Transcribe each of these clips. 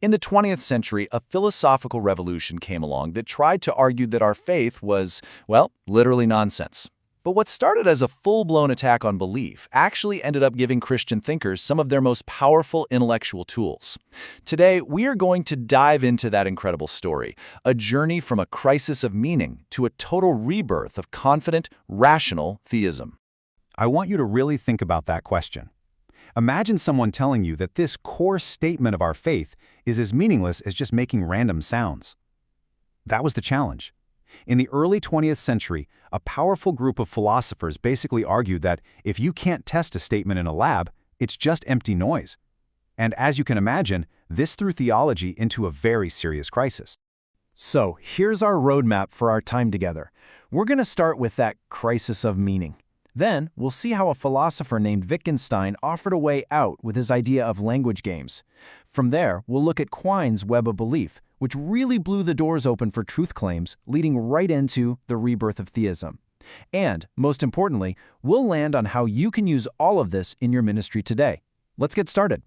In the 20th century, a philosophical revolution came along that tried to argue that our faith was, well, literally nonsense. But what started as a full-blown attack on belief actually ended up giving Christian thinkers some of their most powerful intellectual tools. Today, we are going to dive into that incredible story, a journey from a crisis of meaning to a total rebirth of confident, rational theism. I want you to really think about that question. Imagine someone telling you that this core statement of our faith is as meaningless as just making random sounds. That was the challenge. In the early 20th century, a powerful group of philosophers basically argued that if you can't test a statement in a lab, it's just empty noise. And as you can imagine, this threw theology into a very serious crisis. So, here's our roadmap for our time together. We're going to start with that crisis of meaning. Then, we'll see how a philosopher named Wittgenstein offered a way out with his idea of language games. From there, we'll look at Quine's web of belief, which really blew the doors open for truth claims, leading right into the rebirth of theism. And, most importantly, we'll land on how you can use all of this in your ministry today. Let's get started.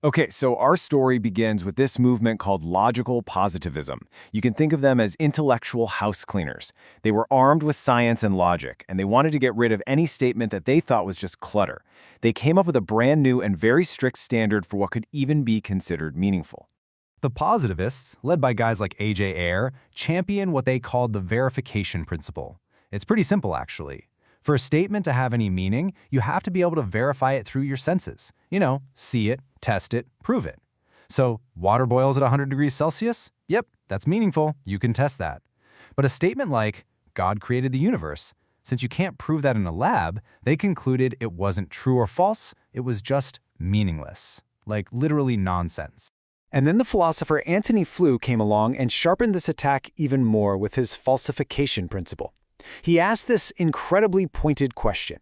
Okay, so our story begins with this movement called logical positivism. You can think of them as intellectual house cleaners. They were armed with science and logic, and they wanted to get rid of any statement that they thought was just clutter. They came up with a brand new and very strict standard for what could even be considered meaningful. The positivists, led by guys like A.J. Ayer, champion what they called the verification principle. It's pretty simple, actually. For a statement to have any meaning, you have to be able to verify it through your senses. See it, test it, prove it. So, water boils at 100 degrees Celsius? Yep, that's meaningful. You can test that. But a statement like, God created the universe, since you can't prove that in a lab, they concluded it wasn't true or false, it was just meaningless. Like, literally nonsense. And then the philosopher Antony Flew came along and sharpened this attack even more with his falsification principle. He asked this incredibly pointed question.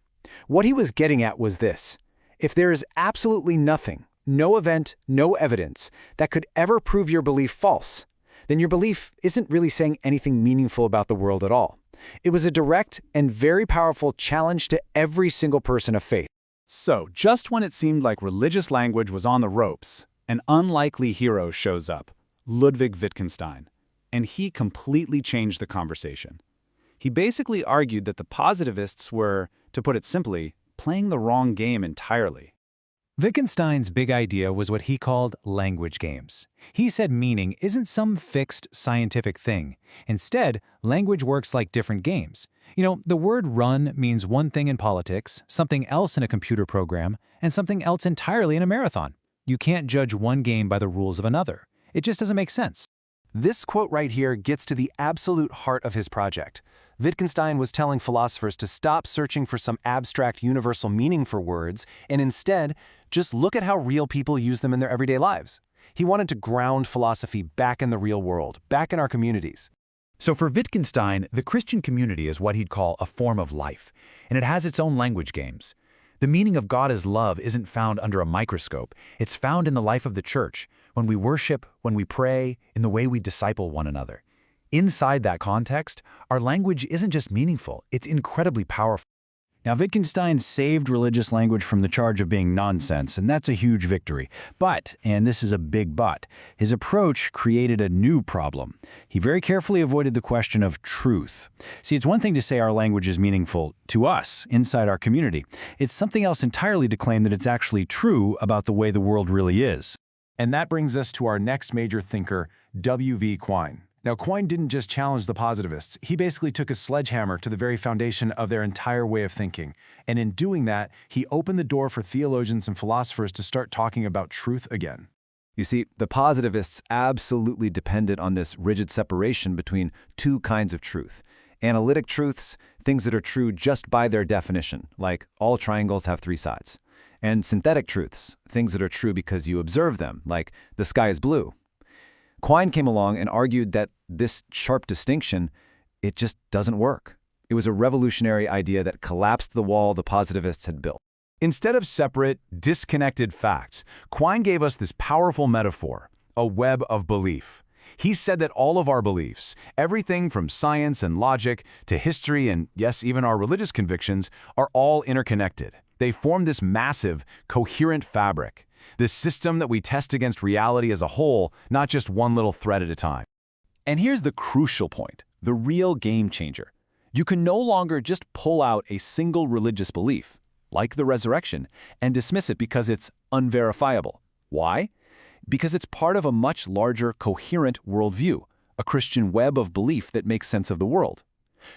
What he was getting at was this: if there is absolutely nothing, no event, no evidence, that could ever prove your belief false, then your belief isn't really saying anything meaningful about the world at all. It was a direct and very powerful challenge to every single person of faith. So, just when it seemed like religious language was on the ropes, an unlikely hero shows up, Ludwig Wittgenstein, and he completely changed the conversation. He basically argued that the positivists were, to put it simply, playing the wrong game entirely. Wittgenstein's big idea was what he called language games. He said meaning isn't some fixed scientific thing. Instead, language works like different games. The word run means one thing in politics, something else in a computer program, and something else entirely in a marathon. You can't judge one game by the rules of another. It just doesn't make sense. This quote right here gets to the absolute heart of his project. Wittgenstein was telling philosophers to stop searching for some abstract universal meaning for words and instead just look at how real people use them in their everyday lives. He wanted to ground philosophy back in the real world, back in our communities. So for Wittgenstein, the Christian community is what he'd call a form of life, and it has its own language games. The meaning of God as love isn't found under a microscope. It's found in the life of the church, when we worship, when we pray, in the way we disciple one another. Inside that context, our language isn't just meaningful, it's incredibly powerful. Now, Wittgenstein saved religious language from the charge of being nonsense, and that's a huge victory. But, and this is a big but, his approach created a new problem. He very carefully avoided the question of truth. See, it's one thing to say our language is meaningful to us, inside our community. It's something else entirely to claim that it's actually true about the way the world really is. And that brings us to our next major thinker, W.V. Quine. Now, Quine didn't just challenge the positivists. He basically took a sledgehammer to the very foundation of their entire way of thinking. And in doing that, he opened the door for theologians and philosophers to start talking about truth again. You see, the positivists absolutely depended on this rigid separation between two kinds of truth. Analytic truths, things that are true just by their definition, like all triangles have three sides. And synthetic truths, things that are true because you observe them, like the sky is blue. Quine came along and argued that this sharp distinction, it just doesn't work. It was a revolutionary idea that collapsed the wall the positivists had built. Instead of separate, disconnected facts, Quine gave us this powerful metaphor, a web of belief. He said that all of our beliefs, everything from science and logic to history and, yes, even our religious convictions, are all interconnected. They form this massive, coherent fabric. this system that we test against reality as a whole, not just one little thread at a time. And here's the crucial point, the real game changer. You can no longer just pull out a single religious belief, like the resurrection, and dismiss it because it's unverifiable. Why? Because it's part of a much larger, coherent worldview, a Christian web of belief that makes sense of the world.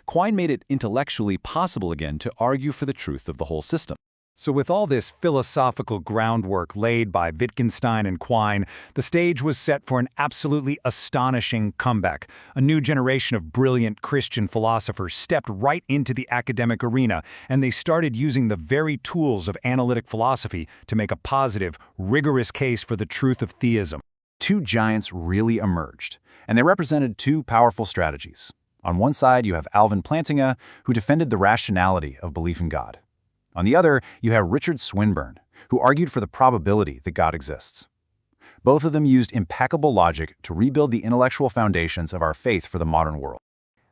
Quine made it intellectually possible again to argue for the truth of the whole system. So with all this philosophical groundwork laid by Wittgenstein and Quine, the stage was set for an absolutely astonishing comeback. A new generation of brilliant Christian philosophers stepped right into the academic arena, and they started using the very tools of analytic philosophy to make a positive, rigorous case for the truth of theism. Two giants really emerged, and they represented two powerful strategies. On one side, you have Alvin Plantinga, who defended the rationality of belief in God. On the other, you have Richard Swinburne, who argued for the probability that God exists. Both of them used impeccable logic to rebuild the intellectual foundations of our faith for the modern world.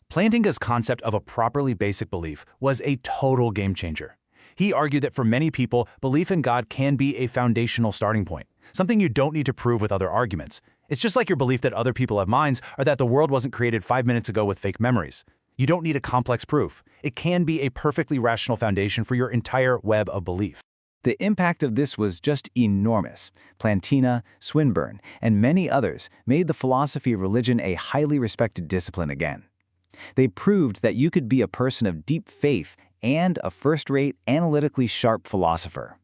Plantinga's concept of a properly basic belief was a total game changer. He argued that for many people, belief in God can be a foundational starting point, something you don't need to prove with other arguments. It's just like your belief that other people have minds or that the world wasn't created 5 minutes ago with fake memories. You don't need a complex proof. It can be a perfectly rational foundation for your entire web of belief. The impact of this was just enormous. Plantinga, Swinburne, and many others made the philosophy of religion a highly respected discipline again. They proved that you could be a person of deep faith and a first-rate, analytically sharp philosopher.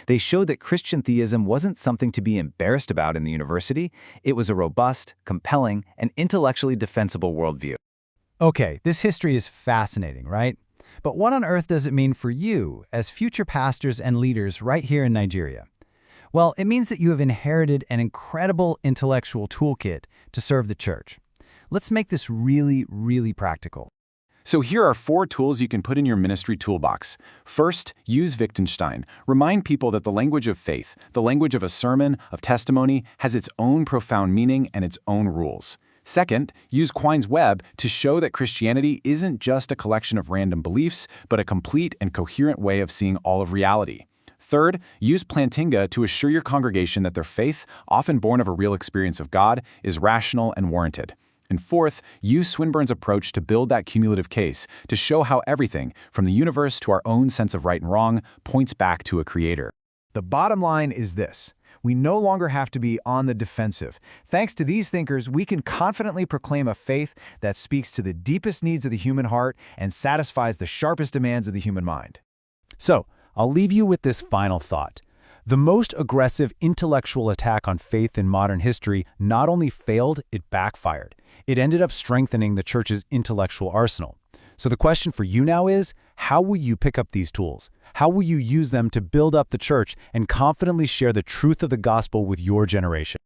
They showed that Christian theism wasn't something to be embarrassed about in the university. It was a robust, compelling, and intellectually defensible worldview. Okay, this history is fascinating, right? But what on earth does it mean for you as future pastors and leaders right here in Nigeria? Well, it means that you have inherited an incredible intellectual toolkit to serve the church. Let's make this really, really practical. So here are 4 tools you can put in your ministry toolbox. First, use Wittgenstein. Remind people that the language of faith, the language of a sermon, of testimony, has its own profound meaning and its own rules. Second, use Quine's web to show that Christianity isn't just a collection of random beliefs, but a complete and coherent way of seeing all of reality. Third, use Plantinga to assure your congregation that their faith, often born of a real experience of God, is rational and warranted. And fourth, use Swinburne's approach to build that cumulative case to show how everything, from the universe to our own sense of right and wrong, points back to a creator. The bottom line is this. We no longer have to be on the defensive. Thanks to these thinkers, we can confidently proclaim a faith that speaks to the deepest needs of the human heart and satisfies the sharpest demands of the human mind. So, I'll leave you with this final thought. The most aggressive intellectual attack on faith in modern history not only failed, it backfired. It ended up strengthening the church's intellectual arsenal. So the question for you now is, how will you pick up these tools? How will you use them to build up the church and confidently share the truth of the gospel with your generation?